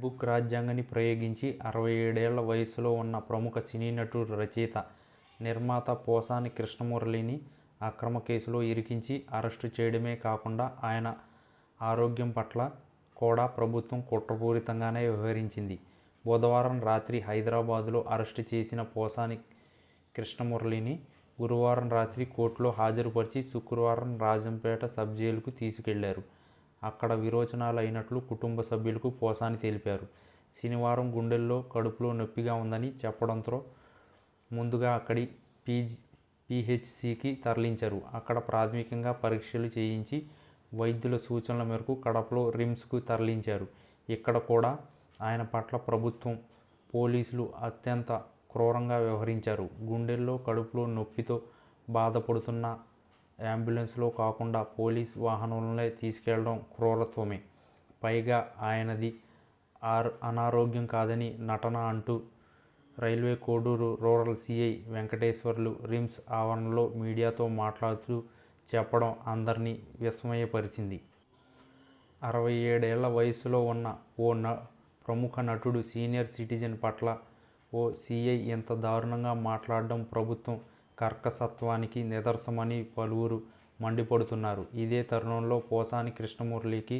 Red book రాజ్యాంగాన్ని ప్రయోగించి 67 ఏళ్ల వయసులో ఉన్న ప్రముఖ సినీ నటుడు, రచయిత, నిర్మాత పోసాని కృష్ణమురళిని అక్రమ కేసులో ఇరికించి అరెస్టు చేయడమే కాకుండా ఆయన ఆరోగ్యం పట్ల కూడా ప్రభుత్వం కుట్రపూరితంగానే వ్యవహరించింది. బుధవారం రాత్రి హైదరాబాదులో అరెస్టు చేసిన పోసాని కృష్ణమురళిని గురువారం రాత్రి కోర్టులో హాజరుపరిచి శుక్రవారం రాజంపేట సబ్ జైలుకు తీసుకెళ్లారు. అక్కడ విరోచనాలు అయినట్లు కుటుంబ సభ్యులకు పోసాని తెలిపారు. శనివారం గుండెల్లో, కడుపులో నొప్పిగా ఉందని చెప్పడంతో ముందుగా అక్కడి పీహెచ్సీకి తరలించారు. అక్కడ ప్రాథమికంగా పరీక్షలు చేయించి వైద్యుల సూచనల మేరకు కడపలో రిమ్స్కు తరలించారు. ఇక్కడ కూడా ఆయన పట్ల ప్రభుత్వం, పోలీసులు అత్యంత క్రూరంగా వ్యవహరించారు. గుండెల్లో, కడుపులో నొప్పితో బాధపడుతున్న అంబులెన్స్లో కాకుండా పోలీస్ వాహనంలో తీసుకెళ్లడం క్రూరత్వమే. పైగా ఆయనది అనారోగ్యం కాదని నటన అంటూ railway Koduru rural CI Venkateswarlu RIMS ఆవరణలో మీడియాతో మాట్లాడుతూ చెప్పడం అందరినీ విస్మయపరిచింది. 67 ఏళ్ల వయసులో ఉన్న ఓ ప్రముఖ నటుడు, సీనియర్ సిటిజన్ పట్ల ఓ సీఐ ఇంత దారుణంగా మాట్లాడడం ప్రభుత్వం కర్కశత్వానికి నిదర్శనమని పలువురు మండిపడుతున్నారు. ఇదే తరుణంలో పోసాని కృష్ణమురళికి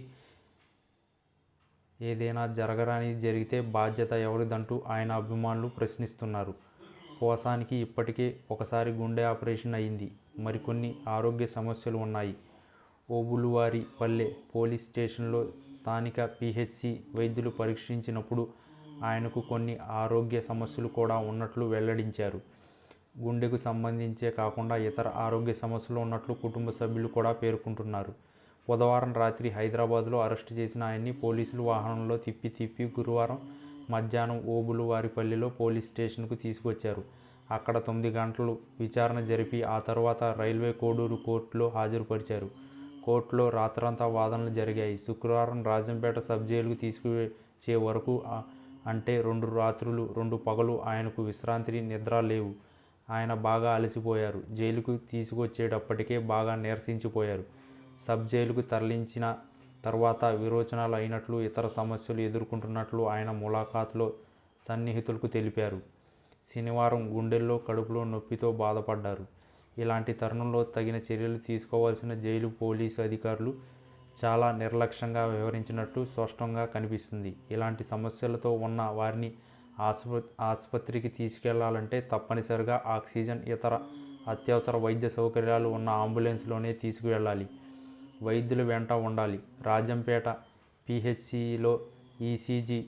ఏదైనా జరగరానిది జరిగితే బాధ్యత ఎవరిదంటూ ఆయన అభిమానులు ప్రశ్నిస్తున్నారు. పోసానికి ఇప్పటికే ఒకసారి గుండె ఆపరేషన్ అయింది. మరికొన్ని ఆరోగ్య సమస్యలు ఉన్నాయి. ఓబుళువారిపల్లె పోలీస్ స్టేషన్లో స్థానిక పీహెచ్సీ వైద్యులు పరీక్షించినప్పుడు ఆయనకు కొన్ని ఆరోగ్య సమస్యలు కూడా ఉన్నట్లు వెల్లడించారు. గుండెకు సంబంధించే కాకుండా ఇతర ఆరోగ్య సమస్యలు ఉన్నట్లు కుటుంబ సభ్యులు కూడా పేర్కొంటున్నారు. బుధవారం రాత్రి హైదరాబాద్లో అరెస్టు చేసిన ఆయన్ని పోలీసులు వాహనంలో తిప్పి గురువారం మధ్యాహ్నం ఓబుళువారిపల్లెలో పోలీస్ స్టేషన్కు తీసుకొచ్చారు. అక్కడ 9 గంటలు విచారణ జరిపి ఆ తర్వాత రైల్వే కోడూరు కోర్టులో హాజరుపరిచారు. కోర్టులో రాత్రంతా వాదనలు జరిగాయి. శుక్రవారం రాజంపేట సబ్ జైలుకు తీసుకువచ్చే వరకు, అంటే 2 రాత్రులు 2 పగలు ఆయనకు విశ్రాంతి, నిద్ర లేవు. ఆయన బాగా అలసిపోయారు. జైలుకు తీసుకొచ్చేటప్పటికే బాగా నీరసించిపోయారు. సబ్ జైలుకు తరలించిన తర్వాత విరోచనాలు అయినట్లు, ఇతర సమస్యలు ఎదుర్కొంటున్నట్లు ఆయన ములాఖాతులో సన్నిహితులకు తెలిపారు. శనివారం గుండెల్లో, కడుపులో నొప్పితో బాధపడ్డారు. ఇలాంటి తరుణంలో తగిన చర్యలు తీసుకోవాల్సిన జైలు పోలీసు అధికారులు చాలా నిర్లక్ష్యంగా వ్యవహరించినట్టు స్పష్టంగా కనిపిస్తుంది. ఇలాంటి సమస్యలతో ఉన్న వారిని ఆసుపత్రికి తీసుకెళ్లాలంటే తప్పనిసరిగా ఆక్సిజన్, ఇతర అత్యవసర వైద్య సౌకర్యాలు ఉన్న అంబులెన్స్లోనే తీసుకువెళ్లాలి. వైద్యులు వెంట ఉండాలి. రాజంపేట పీహెచ్సీలో ఈసీజీ,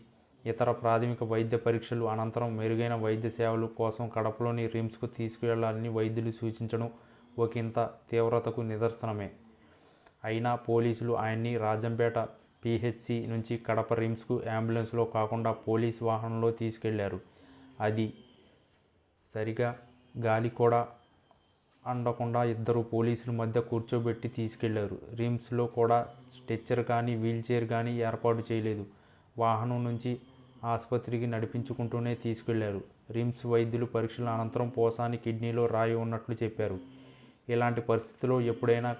ఇతర ప్రాథమిక వైద్య పరీక్షలు అనంతరం మెరుగైన వైద్య సేవల కోసం కడపలోని రిమ్స్కు తీసుకువెళ్లాలని వైద్యులు సూచించడం ఒకంత తీవ్రతకు నిదర్శనమే. అయినా పోలీసులు ఆయన్ని రాజంపేట పీహెచ్సీ నుంచి కడప రిమ్స్కు అంబులెన్స్లో కాకుండా పోలీస్ వాహనంలో తీసుకెళ్లారు. అది సరిగా గాలి కూడా అందకుండా ఇద్దరు పోలీసుల మధ్య కూర్చోబెట్టి తీసుకెళ్లారు. రిమ్స్లో కూడా స్ట్రెచ్చర్ కానీ, వీల్చైర్ కానీ ఏర్పాటు చేయలేదు. వాహనం నుంచి ఆసుపత్రికి నడిపించుకుంటూనే తీసుకెళ్లారు. రిమ్స్ వైద్యులు పరీక్షల అనంతరం పోసాని కిడ్నీలో రాయి ఉన్నట్లు చెప్పారు. ఇలాంటి పరిస్థితుల్లో ఎప్పుడైనా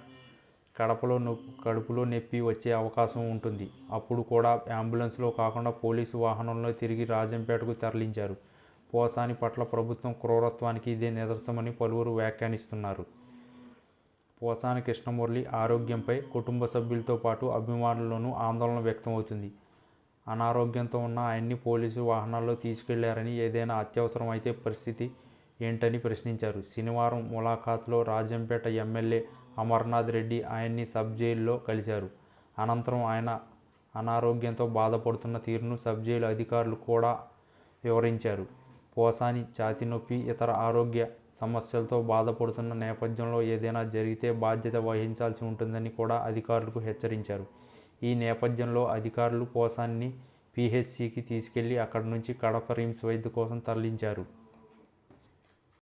కడుపులో నొప్పి వచ్చే అవకాశం ఉంటుంది. అప్పుడు కూడా అంబులెన్స్లో కాకుండా పోలీసు వాహనంలో తిరిగి రాజంపేటకు తరలించారు. పోసాని పట్ల ప్రభుత్వం క్రూరత్వానికి ఇదే నిదర్శనమని పలువురు వ్యాఖ్యానిస్తున్నారు. పోసాని కృష్ణమురళి ఆరోగ్యంపై కుటుంబ సభ్యులతో పాటు అభిమానుల్లోనూ ఆందోళన వ్యక్తమవుతుంది. అనారోగ్యంతో ఉన్న ఆయన్ని పోలీసు వాహనాల్లో తీసుకెళ్లారని, ఏదైనా అత్యవసరం అయితే పరిస్థితి ఏంటని ప్రశ్నించారు. శనివారం ములాఖాతులో రాజంపేట ఎమ్మెల్యే అమర్నాథ్ రెడ్డి ఆయన్ని సబ్ జైలులో కలిశారు. అనంతరం ఆయన అనారోగ్యంతో బాధపడుతున్న తీరును సబ్ జైలు అధికారులు కూడా వివరించారు. పోసాని ఛాతీ నొప్పి, ఇతర ఆరోగ్య సమస్యలతో బాధపడుతున్న నేపథ్యంలో ఏదైనా జరిగితే బాధ్యత వహించాల్సి ఉంటుందని కూడా అధికారులకు హెచ్చరించారు. ఈ నేపథ్యంలో అధికారులు పోసానిని పీహెచ్సీకి తీసుకెళ్లి అక్కడి నుంచి కడప రిమ్స్ వైద్యం కోసం తరలించారు.